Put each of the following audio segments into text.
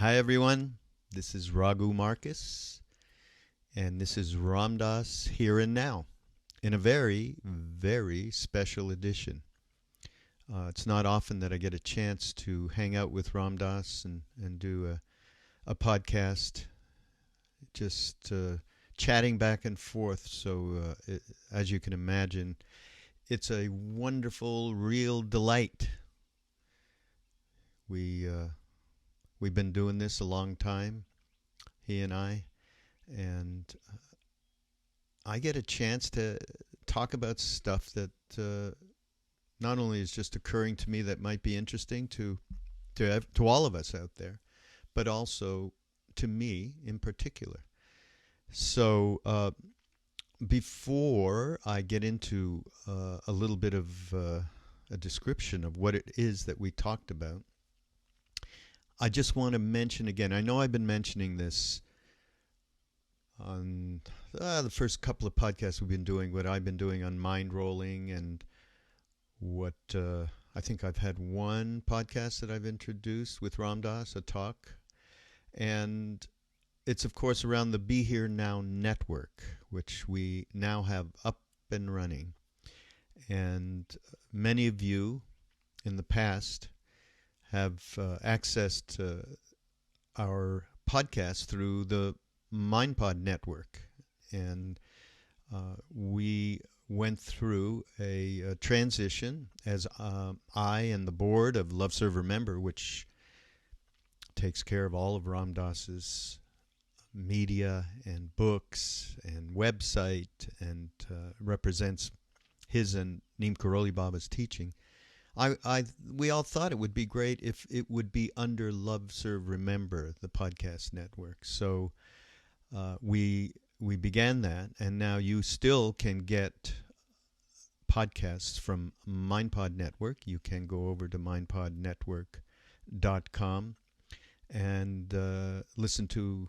Hi everyone, this is Raghu Marcus, and this is Ram Dass Here and Now, in a very, very special edition. It's not often that I get a chance to hang out with Ram Dass and do a podcast, just chatting back and forth. So as you can imagine, it's a wonderful, real delight. We've been doing this a long time, he and I, and I get a chance to talk about stuff that not only is just occurring to me that might be interesting to all of us out there, but also to me in particular. So before I get into a little bit of a description of what it is that we talked about, I just want to mention again, I know I've been mentioning this on the first couple of podcasts we've been doing, what I've been doing on mind rolling, and what I think I've had one podcast that I've introduced with Ram Dass, a talk. And it's, of course, around the Be Here Now network, which we now have up and running. And many of you in the past have accessed our podcast through the MindPod network. And we went through a transition as I and the board of Love Serve Remember, which takes care of all of Ram Dass's media and books and website and represents his and Neem Karoli Baba's teaching. We all thought it would be great if it would be under Love Serve Remember, the podcast network. So we began that, and now you still can get podcasts from MindPod Network. You can go over to mindpodnetwork.com and listen to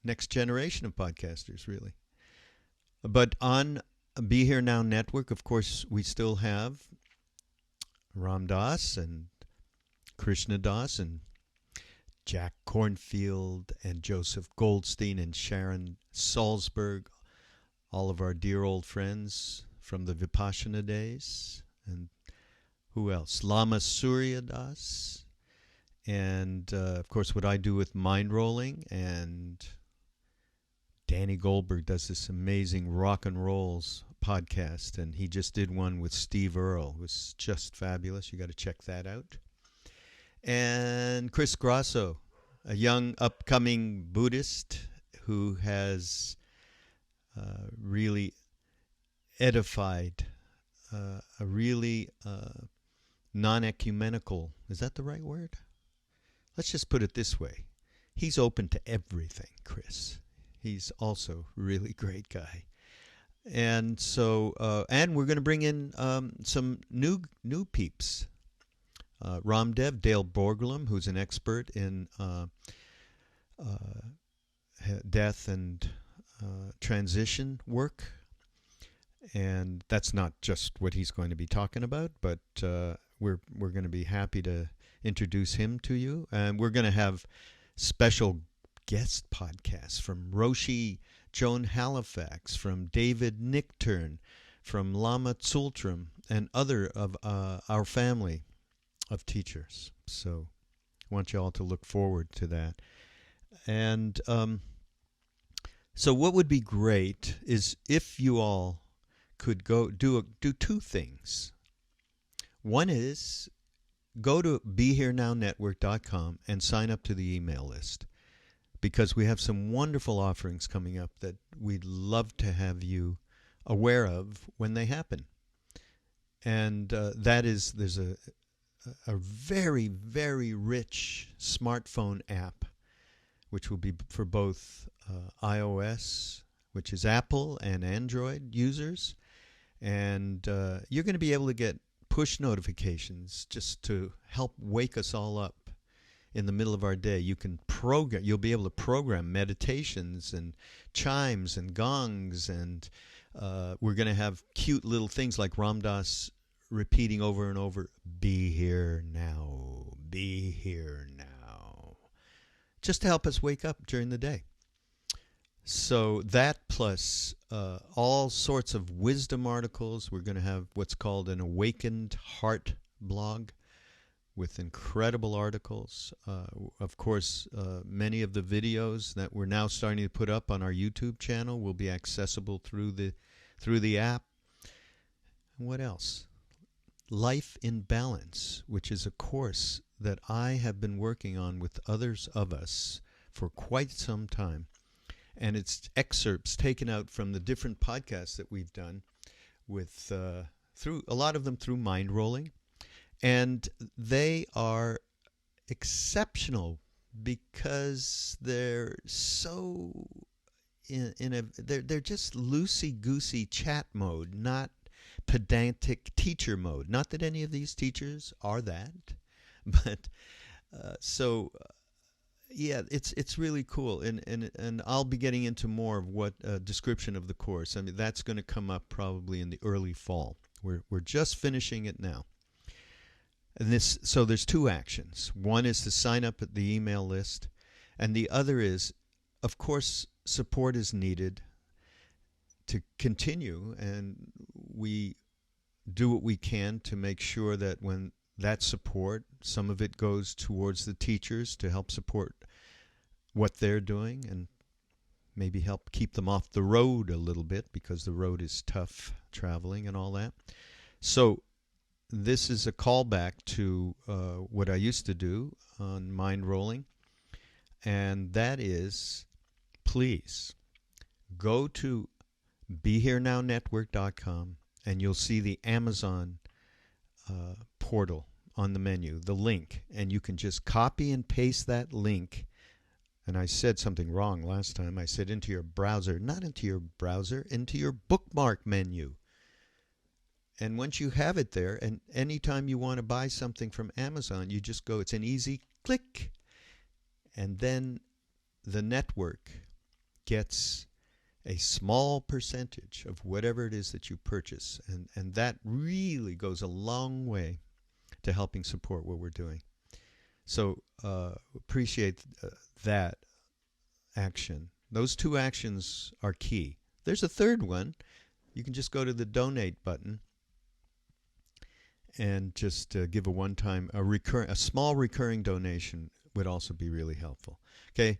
next generation of podcasters, really. But on Be Here Now Network, of course, we still have Ram Dass and Krishna Das and Jack Cornfield and Joseph Goldstein and Sharon Salzberg, all of our dear old friends from the Vipassana days. And who else? Lama Surya Das. And, of course, what I do with mind rolling. And Danny Goldberg does this amazing rock and rolls podcast, and he just did one with Steve Earle. It was just fabulous. You got to check that out. And Chris Grasso, a young upcoming Buddhist who has really edified a really non-ecumenical, is that the right word? Let's just put it this way. He's open to everything, Chris. He's also a really great guy. And so, and we're going to bring in some new peeps. Ramdev, Dale Borglum, who's an expert in death and transition work. And that's not just what he's going to be talking about, but we're going to be happy to introduce him to you. And we're going to have special guest podcasts from Roshi Joan Halifax, from David Nichtern, from Lama Tsultrim, and other of our family of teachers. So I want you all to look forward to that. And so what would be great is if you all could go do two things. One is go to BeHereNowNetwork.com and sign up to the email list, because we have some wonderful offerings coming up that we'd love to have you aware of when they happen. And that is, there's a very, very rich smartphone app, which will be for both iOS, which is Apple, and Android users. And you're going to be able to get push notifications just to help wake us all up in the middle of our day. You'll be able to program meditations and chimes and gongs, and we're going to have cute little things like Ram Dass repeating over and over, be here now, be here now. just to help us wake up during the day. So that plus all sorts of wisdom articles. We're going to have what's called an Awakened Heart blog with incredible articles. Of course, many of the videos that we're now starting to put up on our YouTube channel will be accessible through the app. What else? Life in Balance, which is a course that I have been working on with others of us for quite some time. And it's excerpts taken out from the different podcasts that we've done with through a lot of them through mind rolling. And they are exceptional because they're so they're just loosey-goosey chat mode, not pedantic teacher mode. Not that any of these teachers are that, but yeah, it's really cool, and I'll be getting into more of what description of the course. I mean, that's going to come up probably in the early fall. We're just finishing it now. And so there's two actions. One is to sign up at the email list, and the other is, of course, support is needed to continue, and we do what we can to make sure that when that support, some of it goes towards the teachers to help support what they're doing and maybe help keep them off the road a little bit, because the road is tough traveling and all that. So this is a callback to what I used to do on Mind Rolling, and that is, please go to BeHereNowNetwork.com and you'll see the Amazon portal on the menu, the link, and you can just copy and paste that link. And I said something wrong last time. I said into your browser, not into your browser, into your bookmark menu. And once you have it there, and anytime you want to buy something from Amazon, you just go, it's an easy click. And then the network gets a small percentage of whatever it is that you purchase. And that really goes a long way to helping support what we're doing. So appreciate that action. Those two actions are key. There's a third one. You can just go to the donate button and just give a one-time, a small recurring donation would also be really helpful. Okay,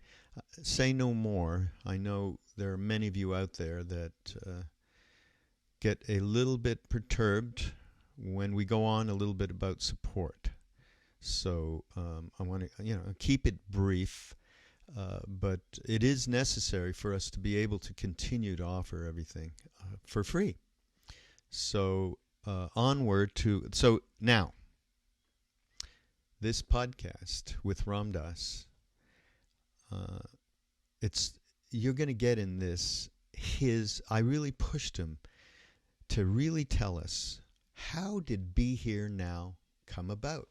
say no more. I know there are many of you out there that get a little bit perturbed when we go on a little bit about support. So I want to, keep it brief, but it is necessary for us to be able to continue to offer everything for free. So onward to, so now, this podcast with Ram Dass, you're going to get in this, I really pushed him to really tell us, how did Be Here Now come about?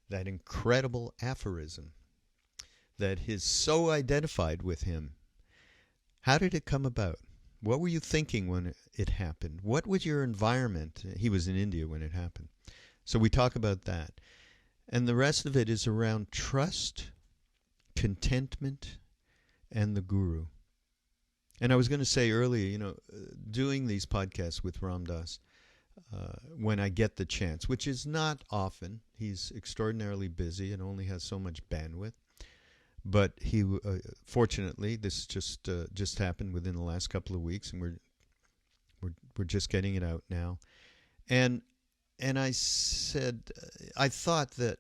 That incredible aphorism that is so identified with him. How did it come about? What were you thinking when it happened? What was your environment? He was in India when it happened. So we talk about that. And the rest of it is around trust, contentment, and the Guru. And I was going to say earlier, doing these podcasts with Ram Dass, when I get the chance, which is not often. He's extraordinarily busy and only has so much bandwidth. But he, fortunately, this just happened within the last couple of weeks, and we're just getting it out now. And I said, I thought that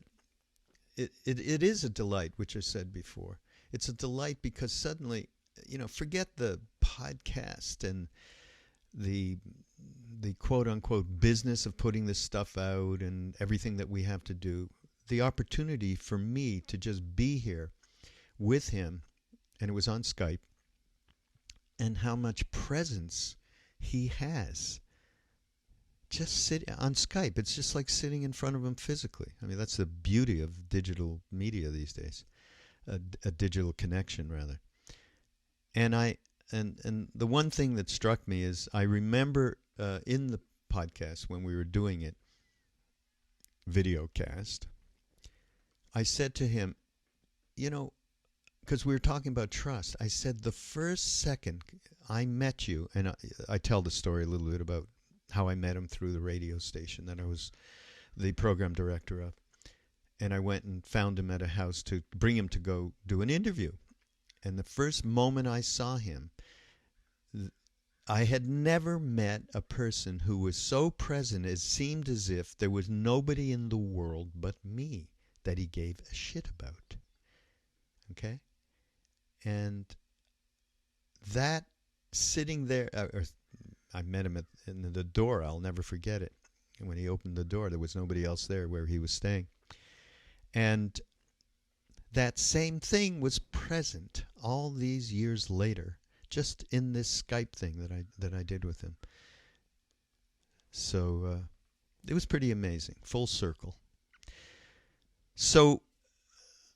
it is a delight, which I said before. It's a delight because suddenly, forget the podcast and the quote-unquote business of putting this stuff out and everything that we have to do. The opportunity for me to just be here with him, and it was on Skype, and how much presence he has. Just sit on Skype. It's just like sitting in front of him physically. I mean, that's the beauty of digital media these days, a digital connection, rather. And the one thing that struck me is I remember in the podcast when we were doing it, video cast, I said to him, because we were talking about trust, I said the first second I met you, and I tell the story a little bit about how I met him through the radio station that I was the program director of. And I went and found him at a house to bring him to go do an interview. And the first moment I saw him, I had never met a person who was so present it seemed as if there was nobody in the world but me that he gave a shit about. Okay? And that sitting there, I met him in the door. I'll never forget it. And when he opened the door, there was nobody else there where he was staying. And that same thing was present all these years later, just in this Skype thing that I did with him. So it was pretty amazing, full circle. So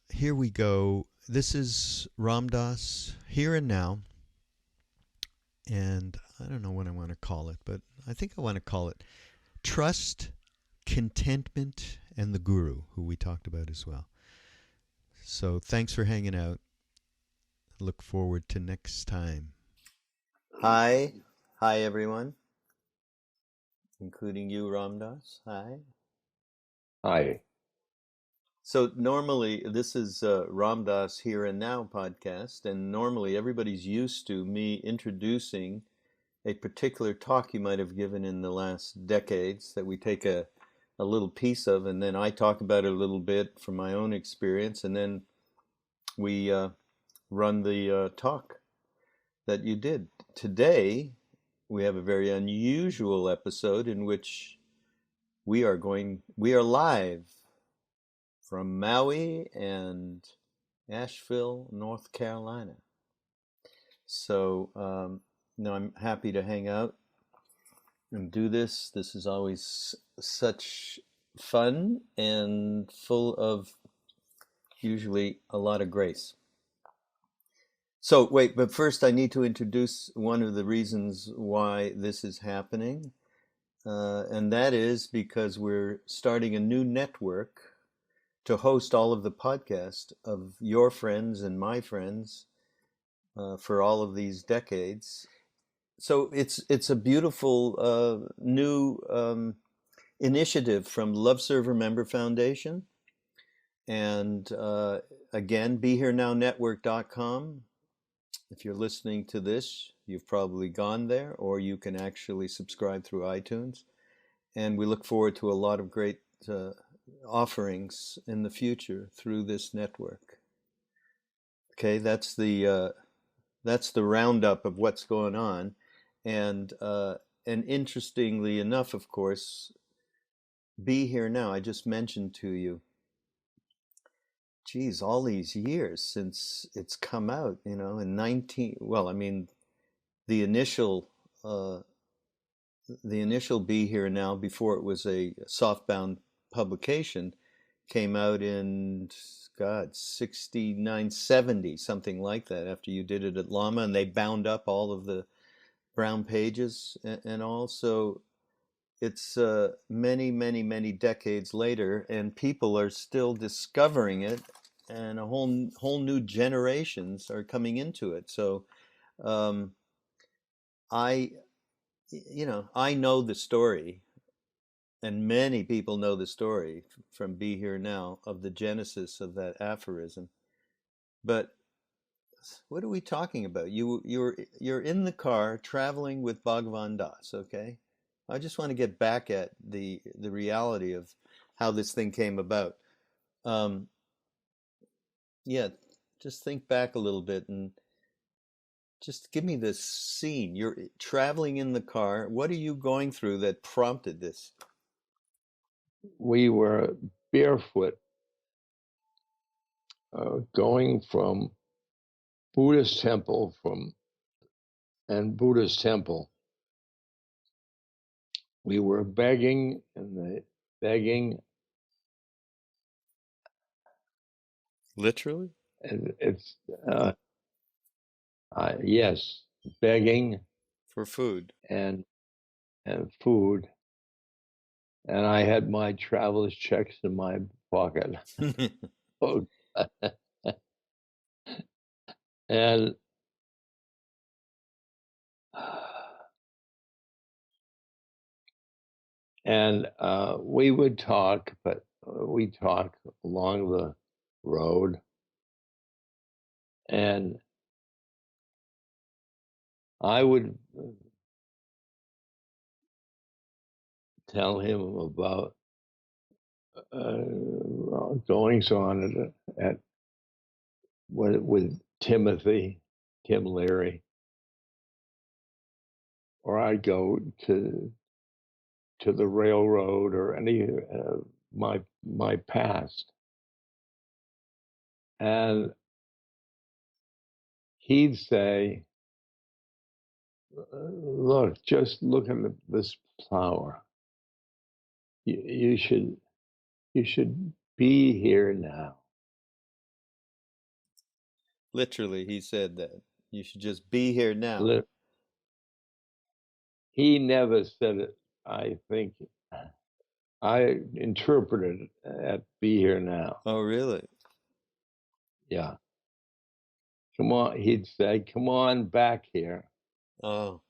here we go. This is Ram Dass, Here and Now. And I don't know what I want to call it, but I think I want to call it Trust, Contentment, and the Guru, who we talked about as well. So thanks for hanging out. Look forward to next time. Hi everyone, including you, Ram Dass. Hi. So normally this is Ram Dass Here and Now podcast, and normally everybody's used to me introducing a particular talk you might have given in the last decades that we take a little piece of, and then I talk about it a little bit from my own experience, and then we run the talk that you did. Today, we have a very unusual episode in which we are live from Maui and Asheville, North Carolina. So, I'm happy to hang out and do this. This is always such fun and full of usually a lot of grace. So wait, but first I need to introduce one of the reasons why this is happening. And that is because we're starting a new network to host all of the podcasts of your friends and my friends for all of these decades. So it's a beautiful new initiative from Love Serve Remember Foundation. And again, BeHereNowNetwork.com. If you're listening to this, you've probably gone there, or you can actually subscribe through iTunes. And we look forward to a lot of great offerings in the future through this network. Okay, that's the roundup of what's going on. And interestingly enough, of course, Be Here Now, I just mentioned to you, geez, all these years since it's come out, in the initial Be Here Now, before it was a softbound publication, came out in 69, 70, something like that, after you did it at Lama, and they bound up all of the brown pages and all. So it's many, many, many decades later, and people are still discovering it, and a whole new generations are coming into it. So I know the story, and many people know the story from Be Here Now, of the genesis of that aphorism. But what are we talking about? You're in the car traveling with Bhagavan Das, okay? I just want to get back at the reality of how this thing came about. Just think back a little bit and just give me this scene. You're traveling in the car. What are you going through that prompted this? We were barefoot going from Buddhist temple Buddhist temple. We were begging, Literally? and it's yes, begging for food and food. And I had my traveler's checks in my pocket. And we would talk, but we talk along the road, and I would tell him about goings on at with Tim Leary, or I'd go to the railroad or any my past, and he'd say, "Look, just look at this flower. You should be here now." Literally, he said that. You should just be here now. He never said it. I think I interpreted it at "be here now." Oh, really? Yeah. Come on, he'd say, "Come on back here." Oh,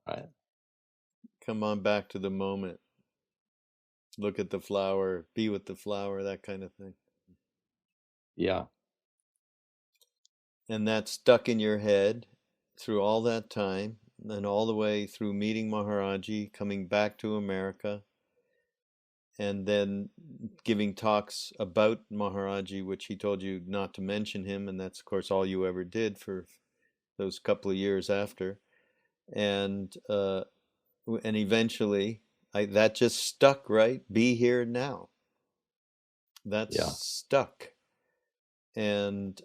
Right. come on back to the moment. Look at the flower, be with the flower, that kind of thing. Yeah. And that stuck in your head through all that time, and all the way through meeting Maharaji, coming back to America, and then giving talks about Maharaji, which he told you not to mention him, and that's of course all you ever did for those couple of years after. And eventually, that just stuck, right? Be here now. That's stuck. And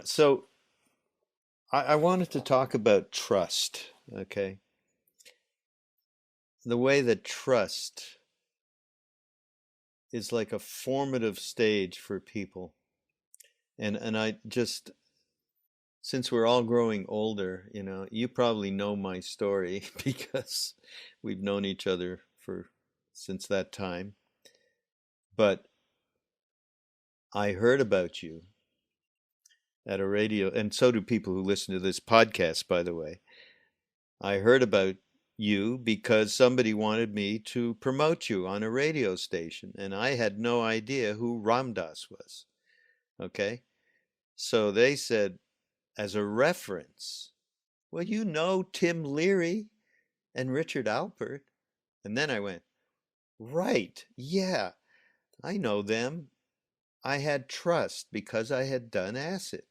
so I wanted to talk about trust. Okay, the way that trust is like a formative stage for people. And I just, since we're all growing older, you probably know my story because we've known each other since that time. But I heard about you at a radio, and so do people who listen to this podcast, by the way. I heard about you because somebody wanted me to promote you on a radio station, and I had no idea who Ram Dass was. Okay? So they said, as a reference, well, you know Tim Leary and Richard Alpert. And then I went, right, yeah, I know them. I had trust because I had done acid.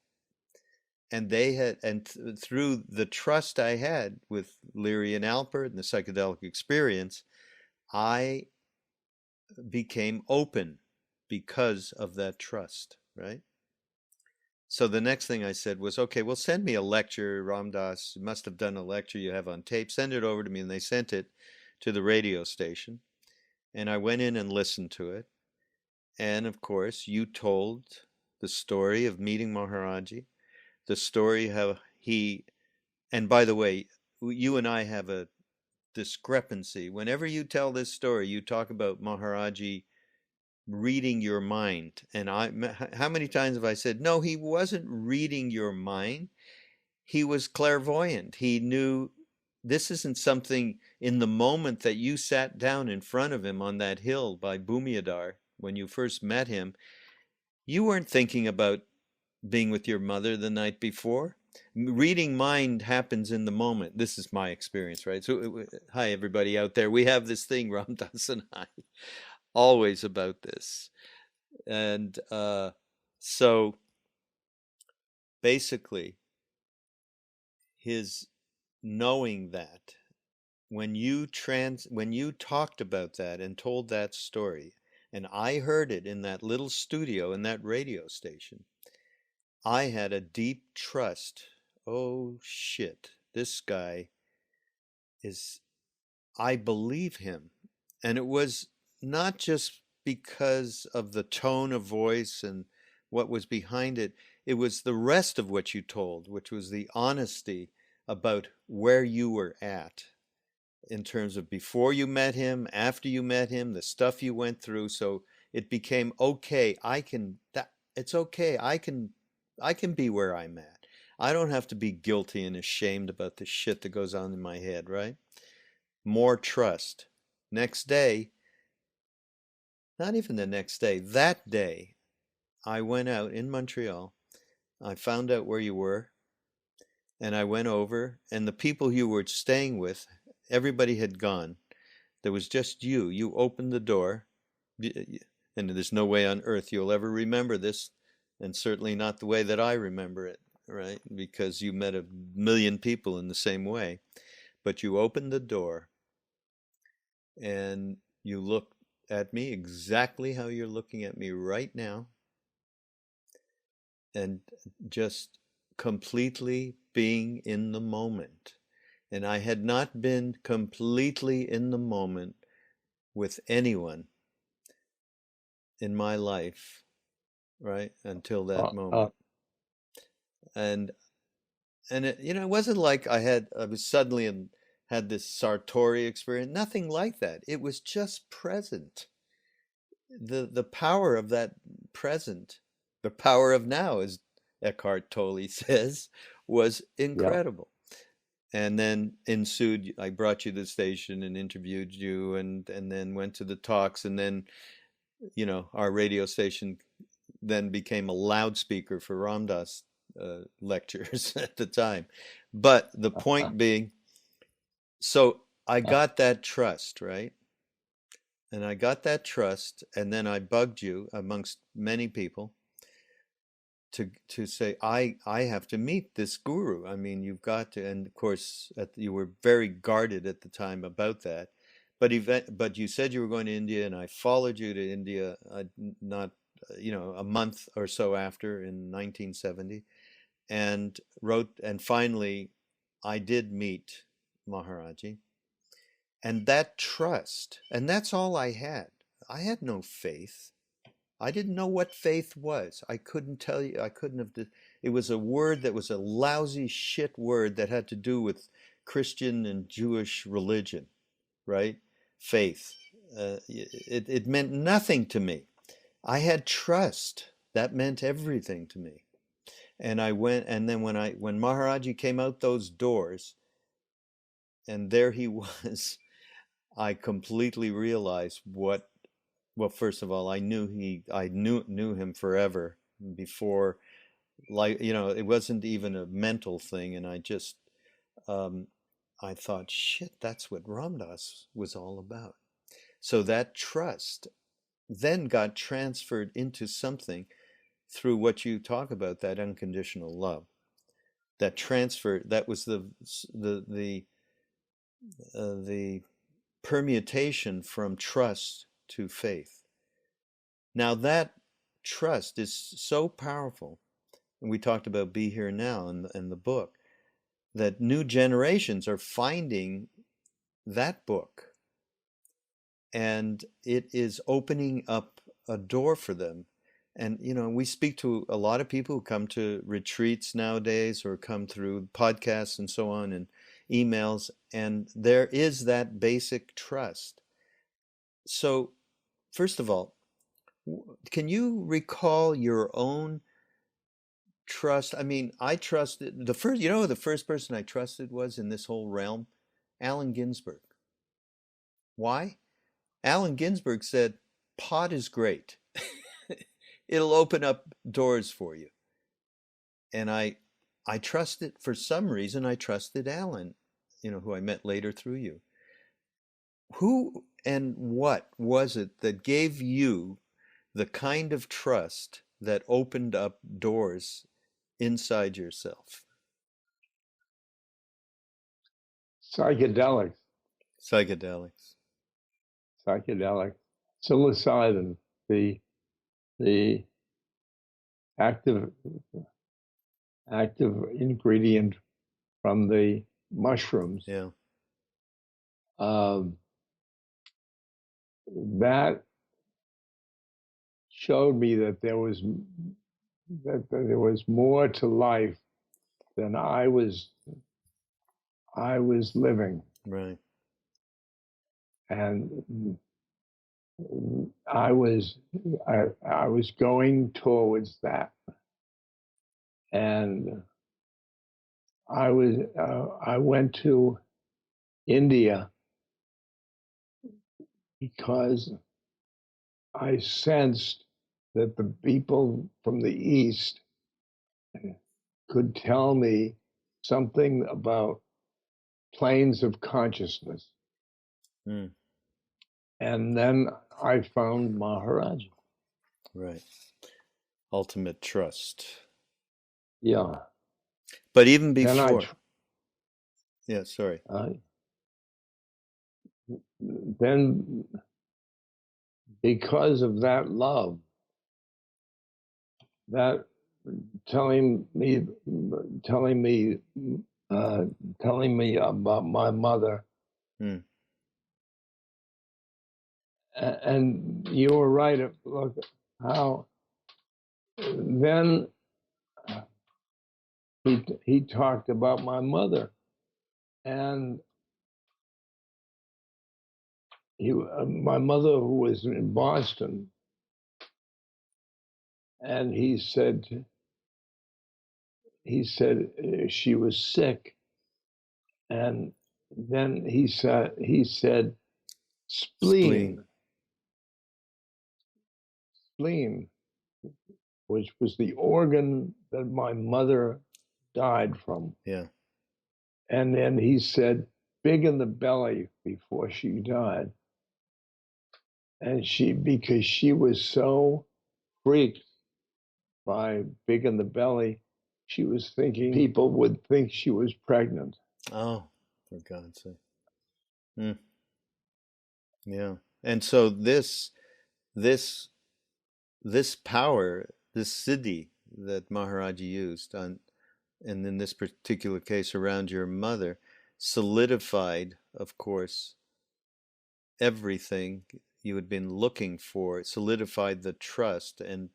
And they had, and through the trust I had with Leary and Alpert and the psychedelic experience, I became open because of that trust, right? So the next thing I said was, okay, well, send me a lecture, Ram Dass. You must have done a lecture you have on tape. Send it over to me. And they sent it to the radio station. And I went in and listened to it. And of course, you told the story of meeting Maharaji, the story how he, and by the way, you and I have a discrepancy. Whenever you tell this story, you talk about Maharaji reading your mind. And how many times have I said, no, he wasn't reading your mind. He was clairvoyant. He knew this isn't something in the moment that you sat down in front of him on that hill by Bhumiyadar when you first met him. You weren't thinking about being with your mother the night before. Reading mind happens in the moment. This is my experience, right? So, hi, everybody out there. We have this thing, Ram Dass and I, always about this. And so basically, his knowing that when you talked about that and told that story, and I heard it in that little studio in that radio station, I had a deep trust. Oh shit, this guy I believe him. And it was not just because of the tone of voice and what was behind it. It was the rest of what you told, which was the honesty about where you were at in terms of before you met him, after you met him, the stuff you went through. So it became okay. It's okay. I can be where I'm at. I don't have to be guilty and ashamed about the shit that goes on in my head, right? More trust. Next day, not even the next day, that day, I went out in Montreal. I found out where you were, and I went over, and the people you were staying with, everybody had gone. There was just you. You opened the door, and there's no way on earth you'll ever remember this, and certainly not the way that I remember it, right? Because you met a million people in the same way. But you opened the door, and you looked at me exactly how you're looking at me right now, and just completely being in the moment. And I had not been completely in the moment with anyone in my life, right, until that moment. And it, you know, it wasn't like I was suddenly had this Sartori experience. Nothing like that. It was just present. The power of that present, the power of now, as Eckhart Tolle says, was incredible. And then ensued, I brought you to the station and interviewed you, and then went to the talks, and then, you know, our radio station then became a loudspeaker for Ram Dass lectures at the time. But the point being, so I got that trust, right? And I got that trust, and then I bugged you amongst many people to say, I have to meet this guru. I mean, you've got to, and of course, you were very guarded at the time about that. But you said you were going to India, and I followed you to India, not, you know, a month or so after in 1970, and finally, I did meet Maharaji. And that trust, and that's all I had. I had no faith. I didn't know what faith was. I couldn't tell you. I couldn't have. It was a word that was a lousy shit word that had to do with Christian and Jewish religion, right? Faith. It meant nothing to me. I had trust. That meant everything to me. And I went, and then when Maharaji came out those doors, and there he was, I completely realized well, first of all, I knew him forever before, like, you know, it wasn't even a mental thing. And I just, I thought, shit, that's what Ram Dass was all about. So that trust then got transferred into something through what you talk about, that unconditional love. That transfer, that was the permutation from trust to faith. Now that trust is so powerful, and we talked about Be Here Now in the book, that new generations are finding that book, and it is opening up a door for them. And, you know, we speak to a lot of people who come to retreats nowadays, or come through podcasts and so on, and emails, and there is that basic trust. So, first of all, can you recall your own trust? I mean, I trusted the first person I trusted was in this whole realm, Allen Ginsberg. Why? Allen Ginsberg said, pot is great. It'll open up doors for you. And I trusted, for some reason, I trusted Allen, you know, who I met later through you. Who and what was it that gave you the kind of trust that opened up doors inside yourself? Psychedelics. Psychedelics. Psilocybin, the active ingredient from the mushrooms. Yeah. That showed me that there was more to life than I was living. Right. And I was going towards that, and I went to India because I sensed that the people from the East could tell me something about planes of consciousness. Mm. And then I found Maharaj. Right. Ultimate trust. Yeah. But even before. Yeah, sorry. Then, because of that love, that telling me about my mother. Mm. And you were right. Look how then he talked about my mother, and my mother, who was in Boston, and he said she was sick, and then he said spleen, which was the organ that my mother died from. Yeah. And then he said big in the belly before she died. And because she was so freaked by big in the belly, she was thinking people would think she was pregnant. Oh, for God's sake. Mm. Yeah. And so this power, this siddhi that Maharaji used on, and in this particular case around your mother, solidified, of course, everything you had been looking for. It solidified the trust, and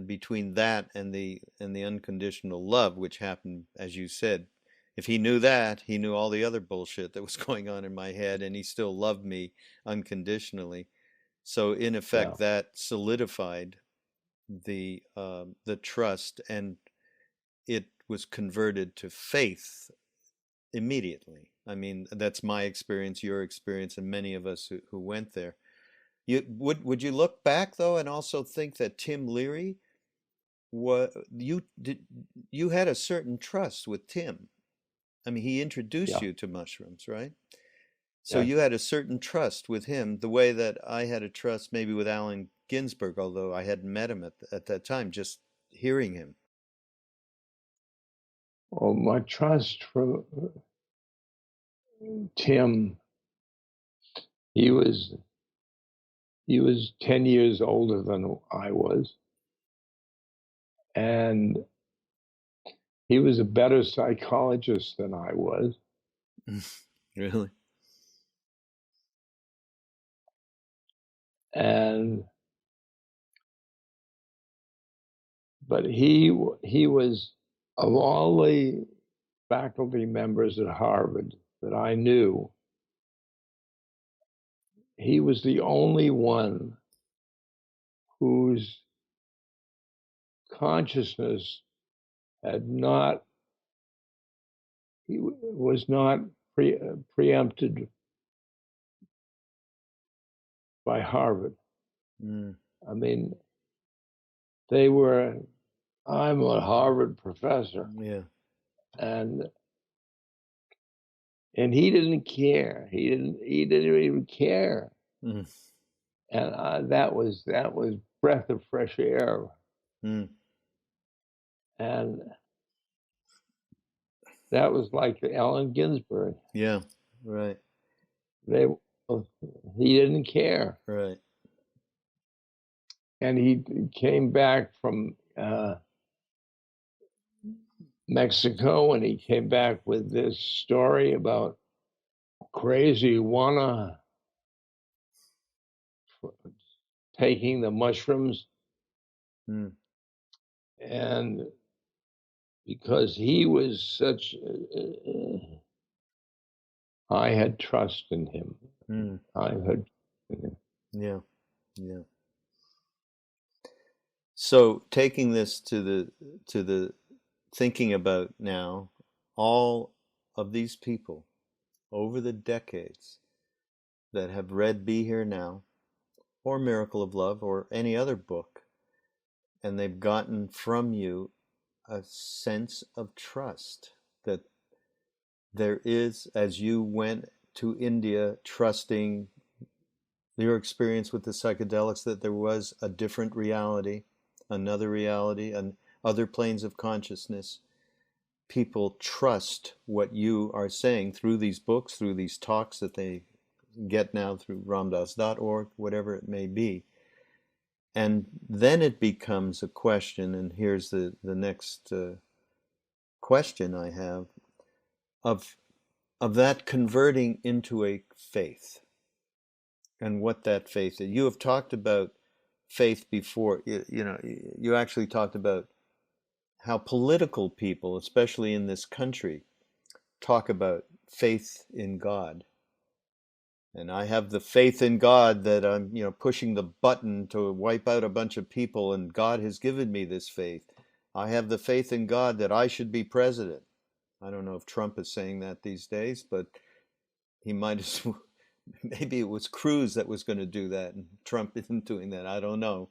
between that and the unconditional love, which happened, as you said, if he knew that, he knew all the other bullshit that was going on in my head, and he still loved me unconditionally. So in effect, that solidified the trust, and it was converted to faith immediately. I mean, that's my experience, your experience, and many of us who went there. Would you look back though and also think that Tim Leary, you had a certain trust with Tim? I mean, he introduced you to mushrooms, right? So you had a certain trust with him, the way that I had a trust maybe with Allen Ginsberg, although I hadn't met him at that time, just hearing him. Well, my trust for Tim, he was 10 years older than I was. And he was a better psychologist than I was. Really? But he was, of all the faculty members at Harvard that I knew, he was the only one whose consciousness was not preempted by Harvard. Mm. I mean, I'm a Harvard professor. Yeah. And he didn't care. He didn't even care. Mm. And that was breath of fresh air. Mm. And that was like Allen Ginsberg. Yeah, right. He didn't care. Right. And he came back from Mexico, and he came back with this story about crazy Juana taking the mushrooms. Mm. And because he was such, I had trust in him. Mm. I had. Yeah. Yeah. So taking this to the thinking about now all of these people over the decades that have read Be Here Now or Miracle of Love or any other book, and they've gotten from you a sense of trust that there is, as you went to India, trusting your experience with the psychedelics, that there was a different reality, another reality, and other planes of consciousness. People trust what you are saying through these books, through these talks that they get now through ramdas.org, whatever it may be. And then it becomes a question, and here's the next question I have, of that converting into a faith, and what that faith is. You have talked about faith before. You actually talked about how political people, especially in this country, talk about faith in God. And I have the faith in God that I'm, pushing the button to wipe out a bunch of people, and God has given me this faith. I have the faith in God that I should be president. I don't know if Trump is saying that these days, but he might as well. Maybe it was Cruz that was going to do that, and Trump isn't doing that. I don't know.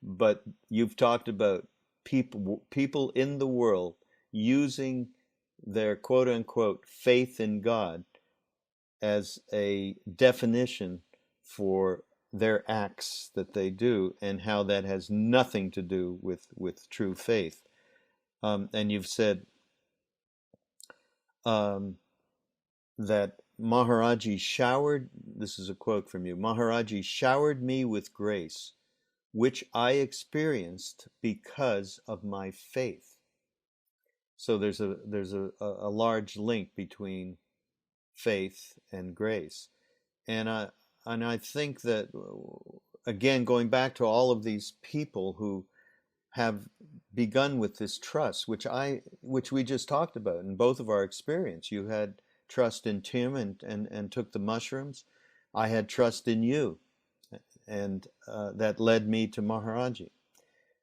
But you've talked about people in the world using their quote unquote faith in God as a definition for their acts that they do, and how that has nothing to do with true faith. And you've said that Maharaji showered, this is a quote from you, Maharaji showered me with grace, which I experienced because of my faith. So there's a large link between faith and grace. And I think that, again, going back to all of these people who have begun with this trust, which we just talked about in both of our experience. You had trust in Tim and took the mushrooms. I had trust in you, and that led me to Maharaji.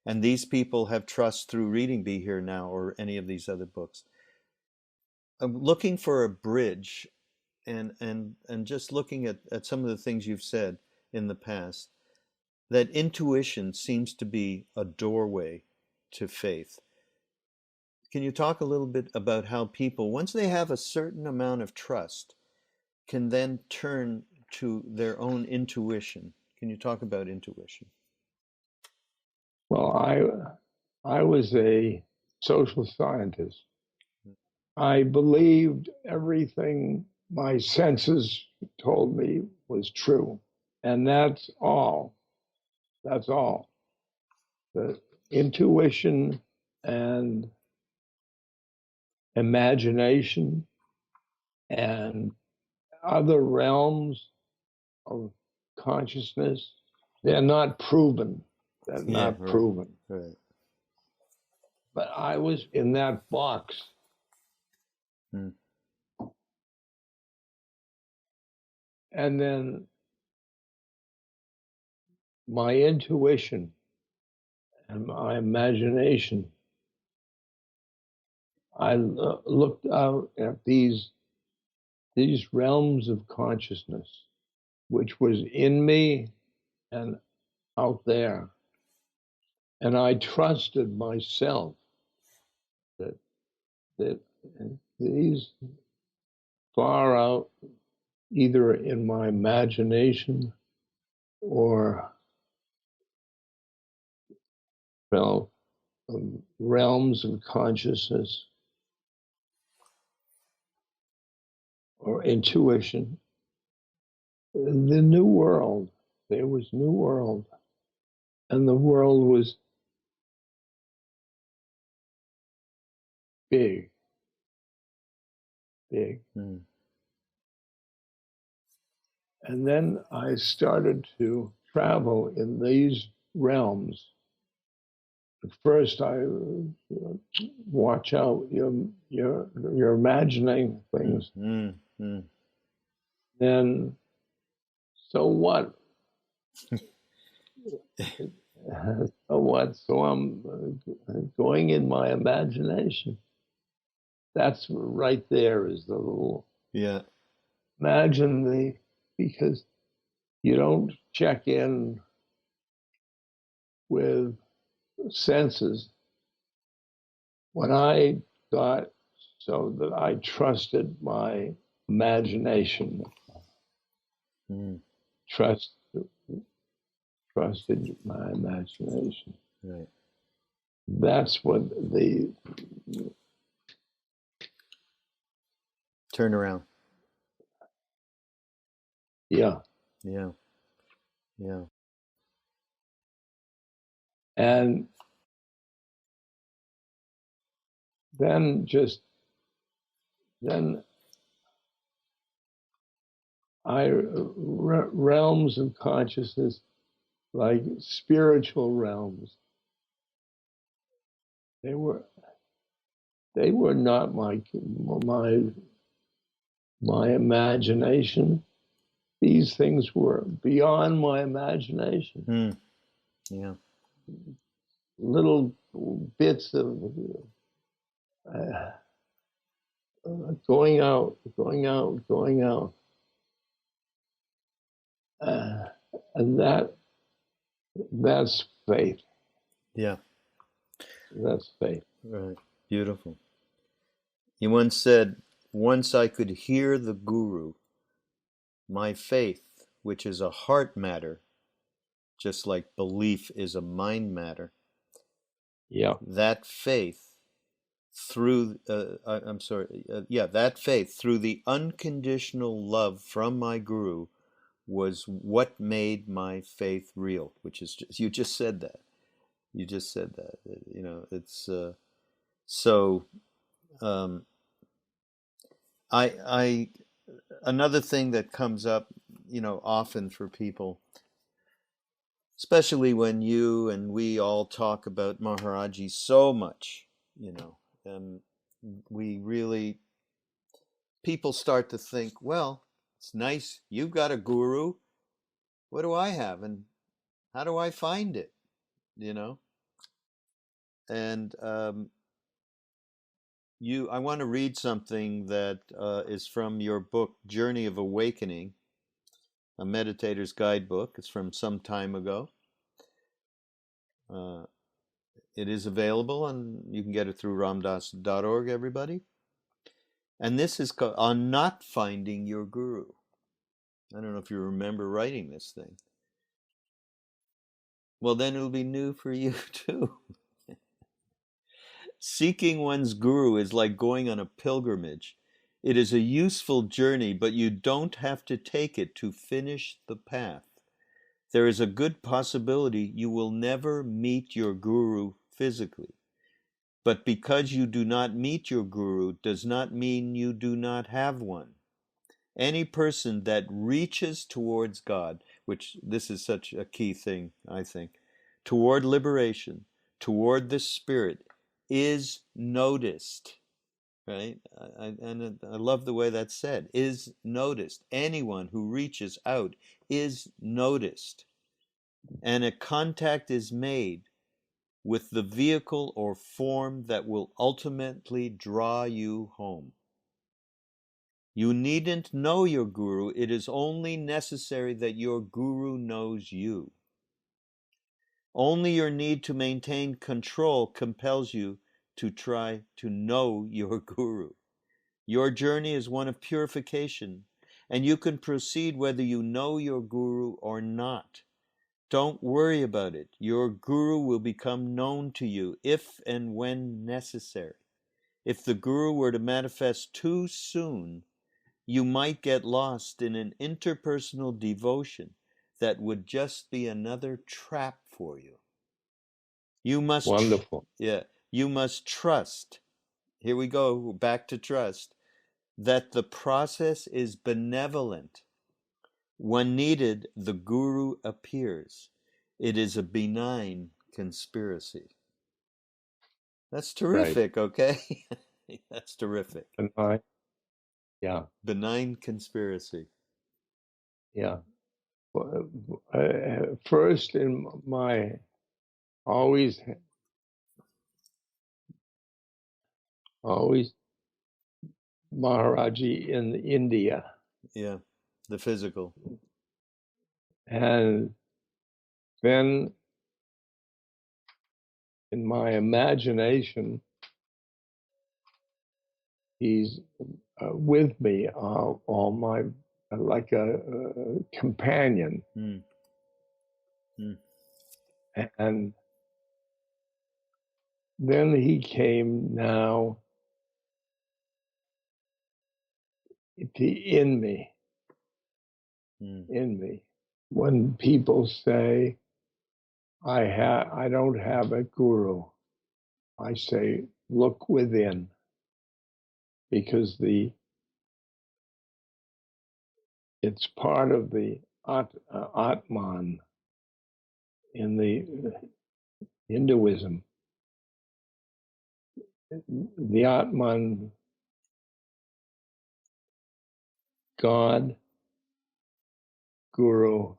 And these people have trust through reading Be Here Now or any of these other books. I'm looking for a bridge, and just looking at some of the things you've said in the past, that intuition seems to be a doorway to faith. Can you talk a little bit about how people, once they have a certain amount of trust, can then turn to their own intuition? Can you talk about intuition? Well, I was a social scientist. I believed everything my senses told me was true. And that's all. That's all. The intuition and imagination and other realms of consciousness, they're not proven. They're not right, proven. right. But I was in that box. And then my intuition and my imagination, I looked out at these realms of consciousness, which was in me and out there. And I trusted myself that these far out, either in my imagination or realms of consciousness or intuition, the new world, there was new world, and the world was big. And then I started to travel in these realms. At first, I watch out. You're imagining things. Then, so what? So what? So I'm going in my imagination. That's right there is the rule. Yeah. Imagine because you don't check in with senses. When I got so that I trusted my imagination, Mm. trusted my imagination. Right. That's what the Turn around. yeah. Yeah. Yeah. And then realms of consciousness, like spiritual realms, they were not my imagination. These things were beyond my imagination. Mm. Yeah. Little bits of going out, and that's faith. Yeah. That's faith. Right. Beautiful. You once said, once I could hear the Guru, my faith, which is a heart matter, just like belief is a mind matter, Yeah. that faith through, that faith through the unconditional love from my Guru was what made my faith real, which is, you just said that. You just said that. You know, it's, so, I another thing that comes up, you know, often for people, especially when you and we all talk about Maharaji so much, you know, we really, people start to think, well, it's nice, you've got a guru. What do I have? And how do I find it? You know? And I want to read something that is from your book, Journey of Awakening, a meditator's guidebook. It's from some time ago. It is available, and you can get it through ramdas.org, everybody. And this is called On Not Finding Your Guru. I don't know if you remember writing this thing. Well, then it'll be new for you too. Seeking one's guru is like going on a pilgrimage. It is a useful journey, but you don't have to take it to finish the path. There is a good possibility you will never meet your guru physically. But because you do not meet your guru does not mean you do not have one. Any person that reaches towards God, which this is such a key thing, I think, toward liberation, toward the spirit, is noticed, right? And I love the way that's said, is noticed. Anyone who reaches out is noticed. And a contact is made with the vehicle or form that will ultimately draw you home. You needn't know your guru. It is only necessary that your guru knows you. Only your need to maintain control compels you to try to know your guru. Your journey is one of purification, and you can proceed whether you know your guru or not. Don't worry about it. Your guru will become known to you if and when necessary. If the guru were to manifest too soon, you might get lost in an interpersonal devotion that would just be another trap for you. You must, Wonderful. you must trust. Here we go, back to trust, that the process is benevolent. When needed, the guru appears. It is a benign conspiracy. That's terrific, Right. okay? That's terrific. Benign. Yeah. Benign conspiracy. Yeah. first in my always Maharaji in India. Yeah, the physical. And then in my imagination, he's with me, all my, like a companion. Mm. Mm. And then he came now in me, in me. When people say, I don't have a guru, I say, look within, because it's part of the Atman in the Hinduism. The Atman, God, Guru,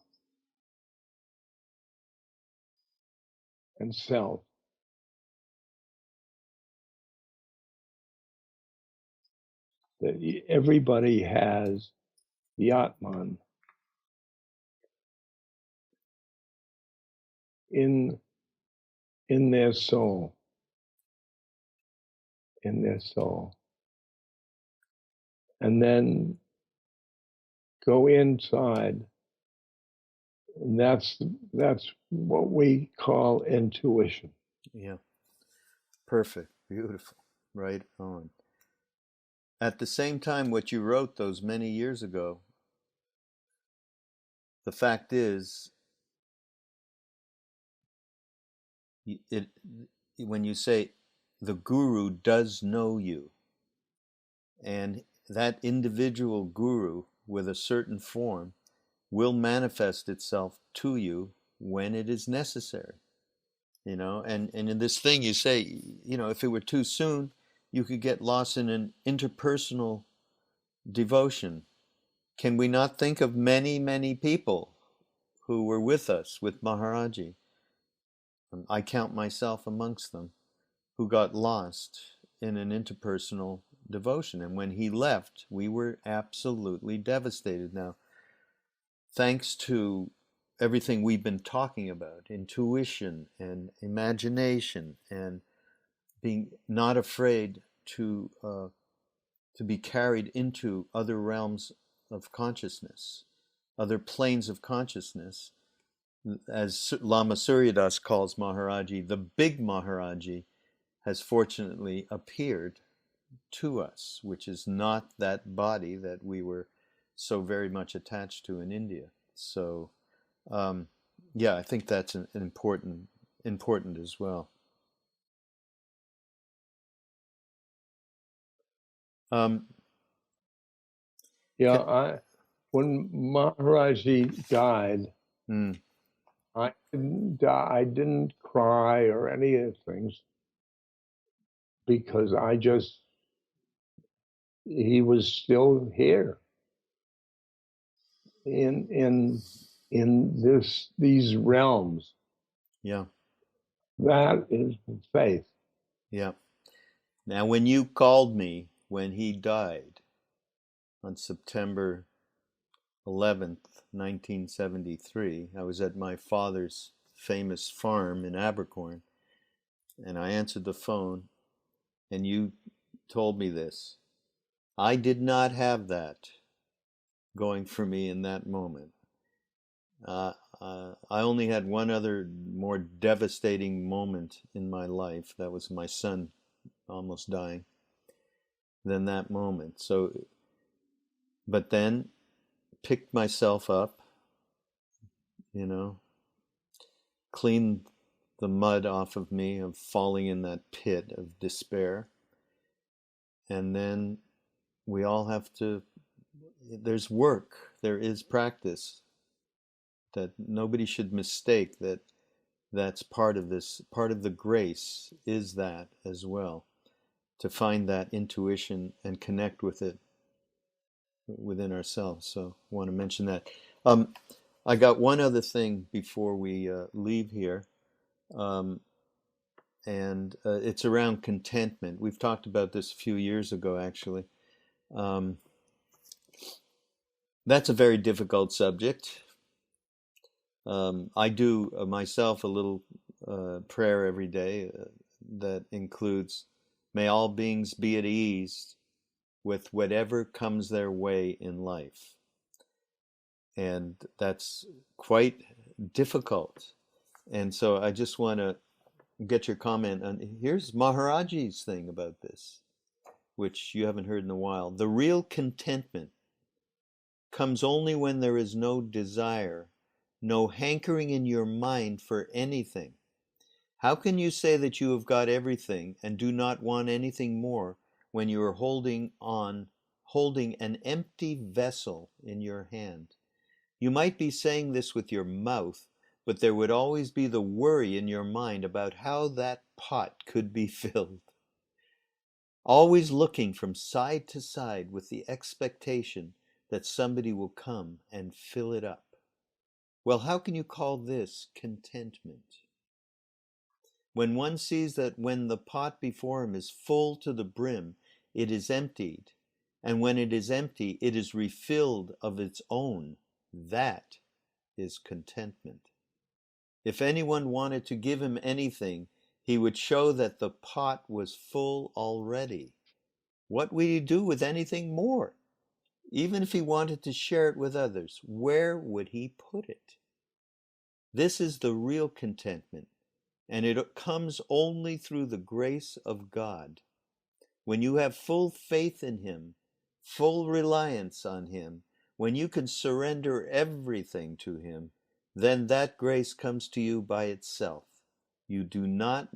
and self. That everybody has the Atman in their soul, in their soul. And then go inside, and that's what we call intuition. Yeah. Perfect. Beautiful. Right on. At the same time, what you wrote those many years ago, the fact is, when you say the guru does know you, and that individual guru with a certain form will manifest itself to you when it is necessary. And in this thing you say, if it were too soon, you could get lost in an interpersonal devotion. Can we not think of many, many people who were with us, with Maharaji? I count myself amongst them, who got lost in an interpersonal devotion. And when he left, we were absolutely devastated. Now, thanks to everything we've been talking about, intuition and imagination, and being not afraid to be carried into other realms of consciousness, other planes of consciousness, as Lama Surya Das calls Maharaji, the big Maharaji has fortunately appeared to us, which is not that body that we were so very much attached to in India. So, yeah, I think that's an important as well. When Maharaji died, I didn't cry or any of the things, because he was still here in these realms. Yeah. That is faith. Yeah. Now, when you called me when he died on September 11th, 1973, I was at my father's famous farm in Abercorn, and I answered the phone, and you told me this. I did not have that going for me in that moment. I only had one other more devastating moment in my life. That was my son almost dying. Than that moment. So, but then picked myself up, cleaned the mud off of me of falling in that pit of despair. And then we all have to, there's work, there is practice, that nobody should mistake that that's part of this, part of the grace is that as well, to find that intuition and connect with it within ourselves. So I want to mention that. I got one other thing before we leave here, um, and it's around contentment. We've talked about this a few years ago, actually. Um, that's a very difficult subject. I do myself a little prayer every day that includes, may all beings be at ease with whatever comes their way in life. And that's quite difficult. And so I just want to get your comment on, here's Maharaji's thing about this, which you haven't heard in a while. The real contentment comes only when there is no desire, no hankering in your mind for anything. How can you say that you have got everything and do not want anything more when you are holding an empty vessel in your hand? You might be saying this with your mouth, but there would always be the worry in your mind about how that pot could be filled. Always looking from side to side with the expectation that somebody will come and fill it up. Well, how can you call this contentment? When one sees that when the pot before him is full to the brim, it is emptied, and when it is empty, it is refilled of its own, that is contentment. If anyone wanted to give him anything, he would show that the pot was full already. What would he do with anything more? Even if he wanted to share it with others, where would he put it? This is the real contentment, and it comes only through the grace of God. When you have full faith in Him, full reliance on Him, when you can surrender everything to Him, then that grace comes to you by itself. You do not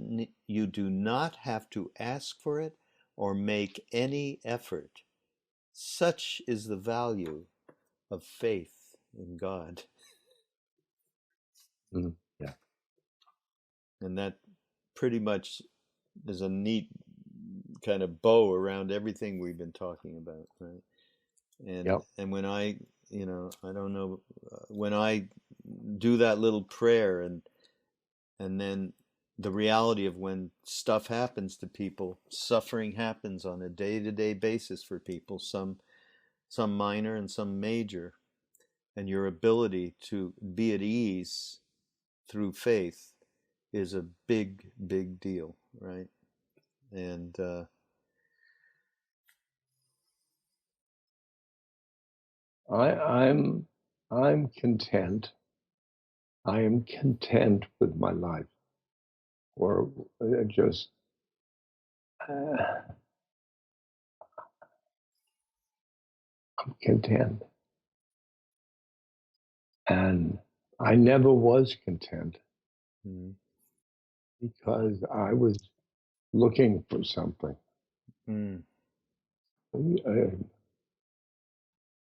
have to ask for it or make any effort. Such is the value of faith in God. Yeah. And that pretty much is a neat kind of bow around everything we've been talking about, right? And Yep. and when I, I don't know, when I do that little prayer, and then the reality of when stuff happens to people, suffering happens on a day-to-day basis for people, some minor and some major, and your ability to be at ease through faith is a big, big deal, right? And I'm content. I am content with my life, or just I'm content. And I never was content mm, because I was looking for something, mm, uh,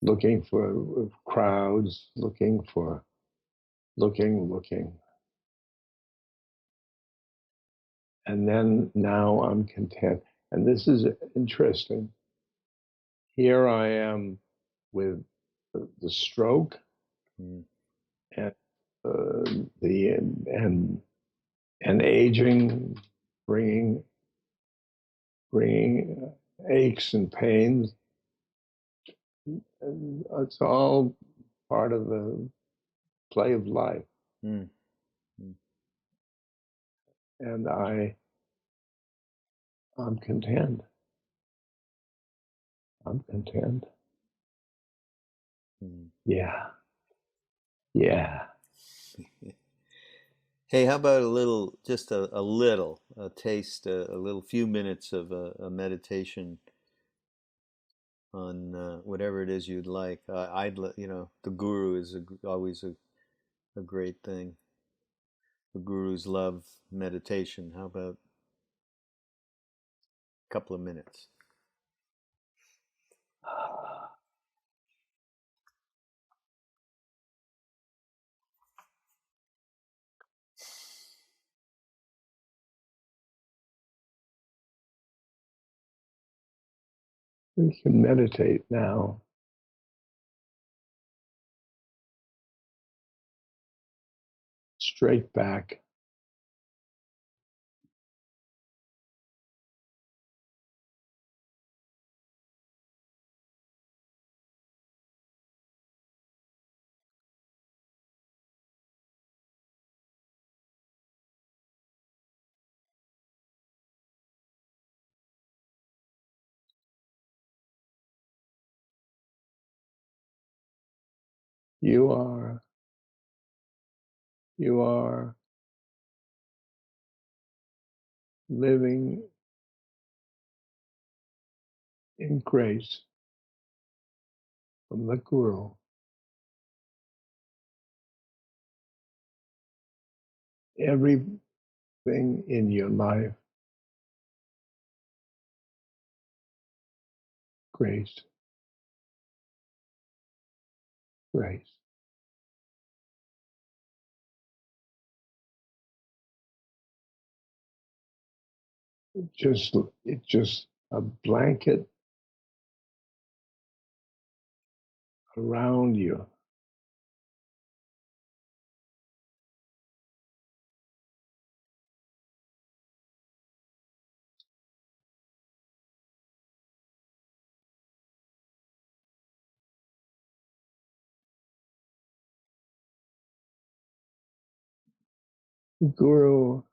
looking for crowds, looking. And then now I'm content. And this is interesting. Here I am with the stroke mm, and the and aging, bringing aches and pains. And it's all part of the play of life. mm, mm, And I'm content. I'm content. mm. Yeah. Yeah. Hey, how about a little, just a taste, a little few minutes of a meditation on whatever it is you'd like. The Guru is always a great thing. The Gurus love meditation. How about a couple of minutes? We can meditate now. straight back. You are living in grace from the Guru. Everything in your life, grace, grace. It's just a blanket around you. The Guru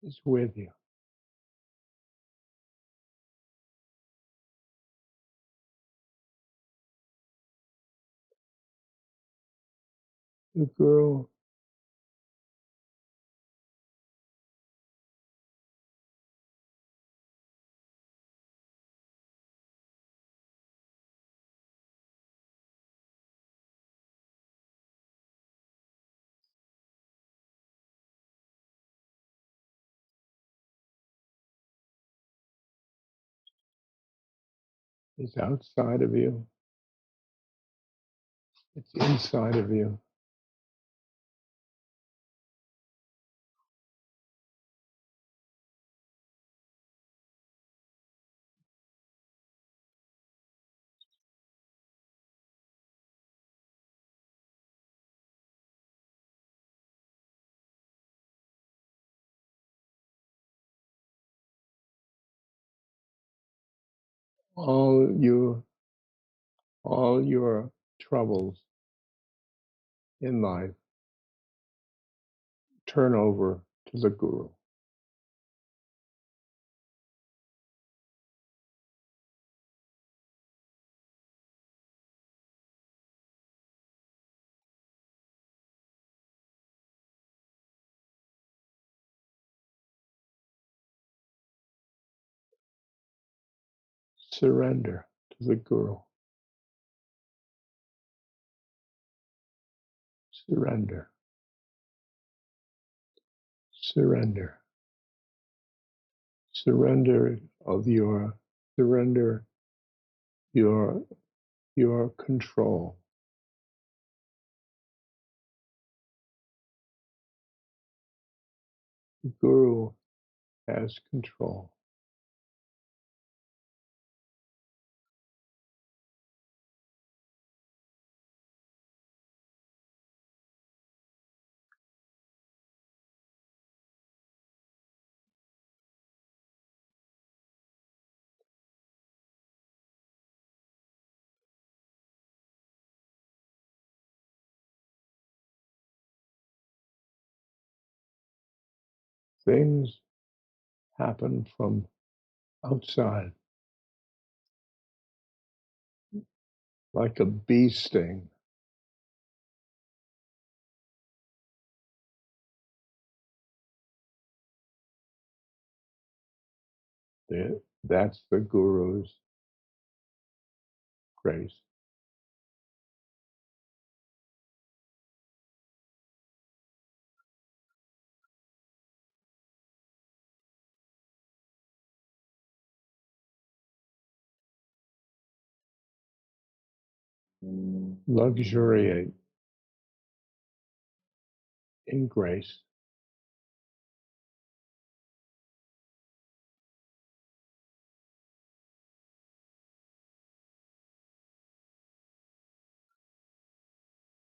is with you. The Guru is outside of you. It's inside of you. All your troubles in life turn over to the Guru. Surrender to the Guru. Surrender. Surrender. Surrender of your surrender your control. The Guru has control. Things happen from outside, like a bee sting. That's the Guru's grace. luxuriate in grace.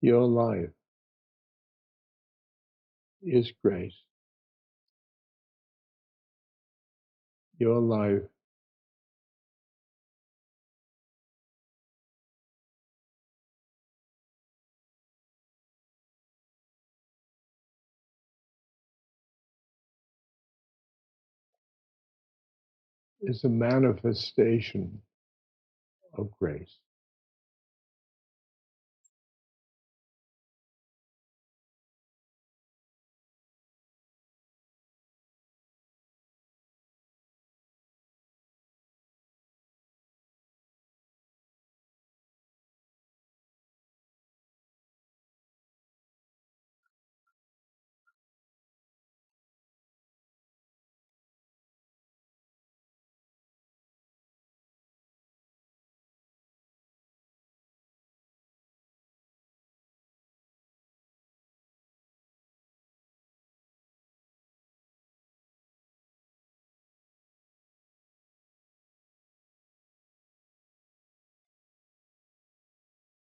Your life is grace. Your life is a manifestation of grace.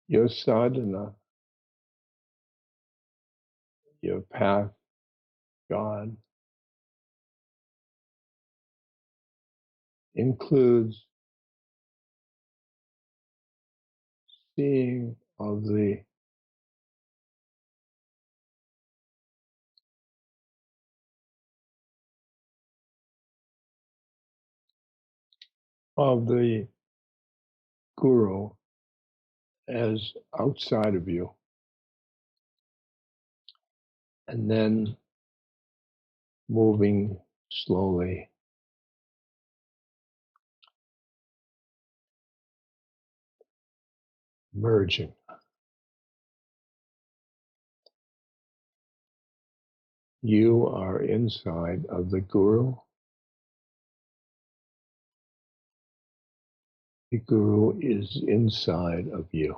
Your sadhana, your path, God, includes seeing of the Guru as outside of you, and then moving slowly, merging. You are inside of the Guru. The Guru is inside of you.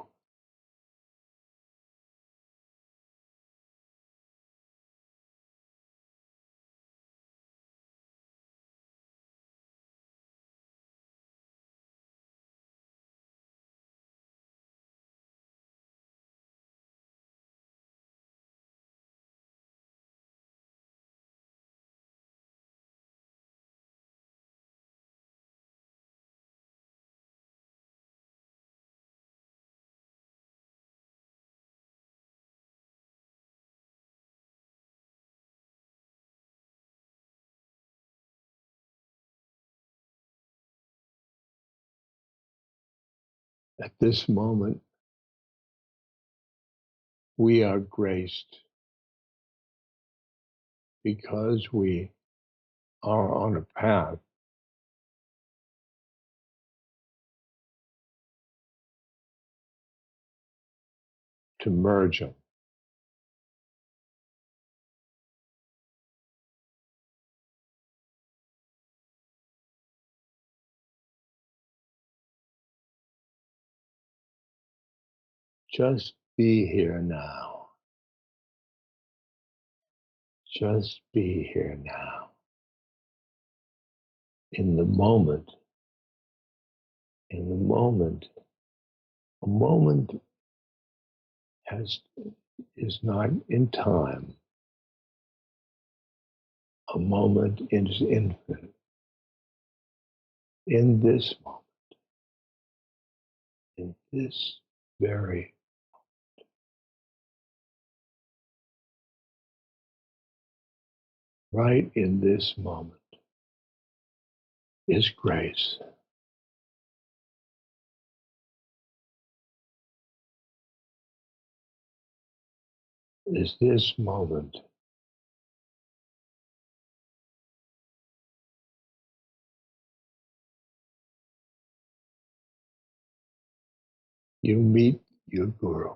At this moment, we are graced because we are on a path to merging. Just be here now. Just be here now. In the moment, a moment is not in time. A moment is infinite. In this moment, in this very, right in this moment is grace. Is this moment. You meet your Guru.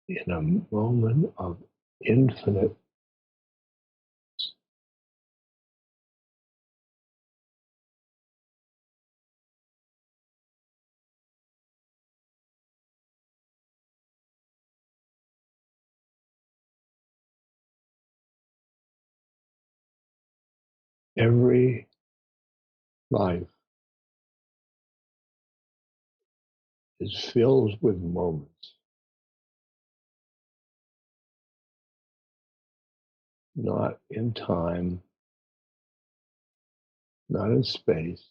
In a moment of infinite Every life is filled with moments, not in time, not in space.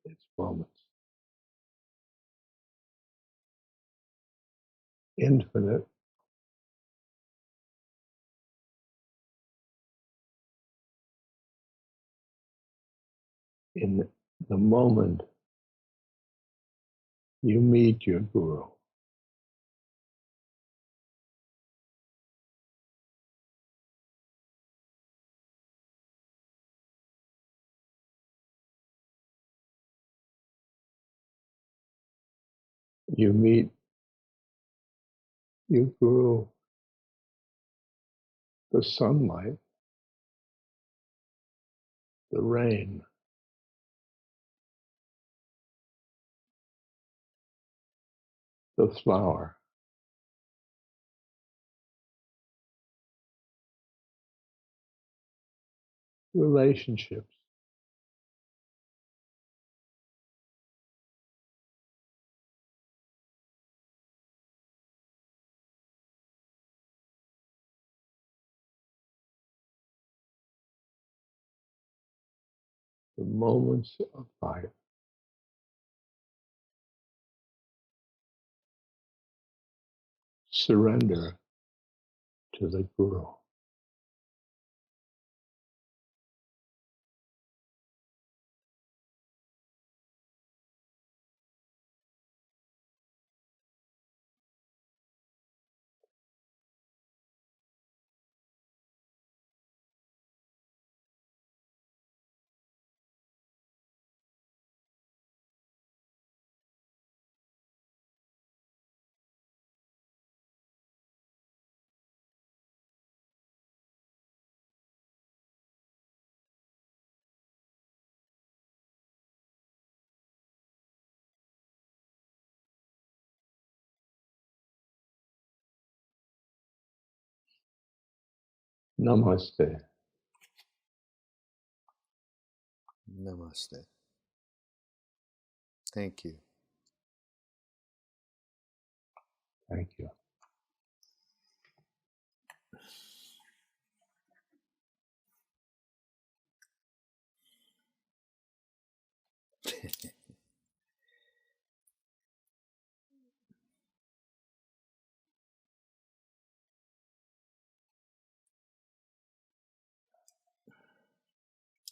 It's moments. Infinite. In the moment you meet your guru, you meet your guru, the sunlight, the rain, the flower, relationships, the moments of life. Surrender to the guru. Namaste. Namaste. Thank you. Thank you.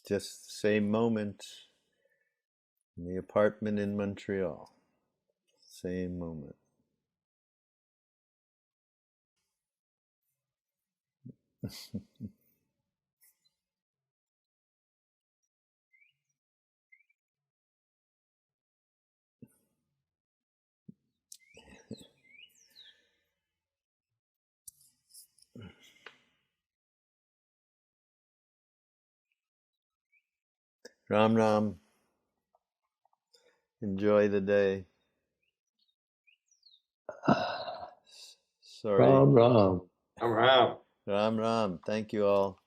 Just the same moment in the apartment in Montreal. Same moment. Ram Ram. Enjoy the day. Sorry. Ram Ram. Ram Ram. Ram Ram. Thank you all.